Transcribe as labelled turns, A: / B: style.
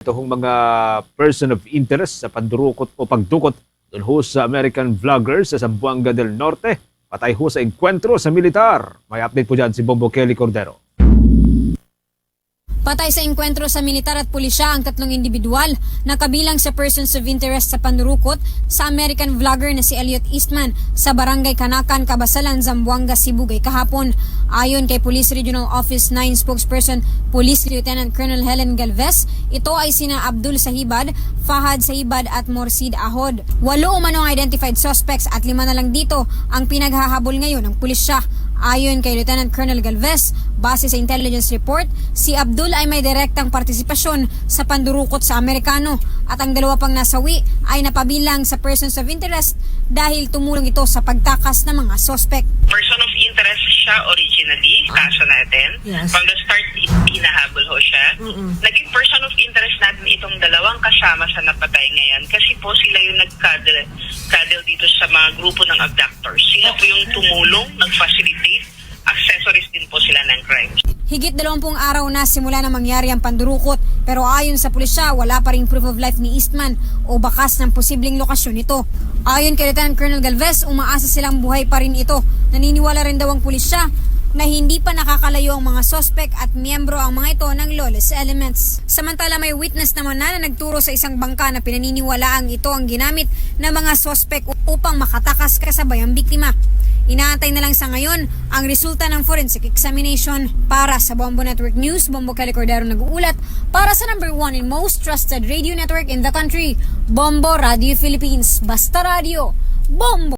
A: Ito hong mga person of interest sa pandurukot o pagdukot doon ho sa American vlogger sa Zamboanga del Norte. Patay ho sa engkwentro sa militar. May update po dyan si Bombo Kelly Cordero.
B: Patay sa engkwentro sa militar at pulisya ang tatlong individual na kabilang sa persons of interest sa pandurukot sa American vlogger na si Elliot Eastman sa Barangay Kanakan, Kabasalan, Zamboanga, Sibugay kahapon. Ayon kay Police Regional Office 9 spokesperson Police Lieutenant Colonel Helen Galvez, ito ay sina Abdul Sahibad, Fahad Sahibad at Morsid Ahod. 8 umanong identified suspects at 5 na lang dito ang pinaghahabol ngayon ng pulisya. Ayon kay Lieutenant Colonel Galvez, base sa intelligence report, si Abdul ay may direktang partisipasyon sa pandurukot sa Amerikano at ang 2 pang nasawi ay napabilang sa persons of interest dahil tumulong ito sa pagtakas ng mga suspect.
C: Person of interest siya originally, kaso natin.
D: Yes.
C: From the start, hinahabol ho siya. Naging person of interest natin itong 2 kasama sa napatay ngayon kasi po sila yung nag-cuddle dito sa mga grupo ng abductors. Sila po yung tumulong, nag-facilitate, accessories din po sila ng crimes.
B: Higit 20 araw na simula na mangyari ang pandurukot pero ayon sa pulisya wala pa ring proof of life ni Eastman o bakas ng posibleng lokasyon nito. Ayon kay Lieutenant Colonel Galvez, umaasa silang buhay pa rin ito. Naniniwala rin daw ang pulisya na hindi pa nakakalayo ang mga sospek at miyembro ang mga ito ng lawless elements. Samantala may witness naman na nagturo sa isang bangka na pinaniniwalaang ito ang ginamit ng mga sospek upang makatakas kasabay ang biktima. Inaantay na lang sa ngayon ang resulta ng forensic examination. Para sa Bombo Network News, Bombo Kelly Cordero nag-uulat para sa number 1 and most trusted radio network in the country, Bombo Radio Philippines. Basta Radio, Bombo!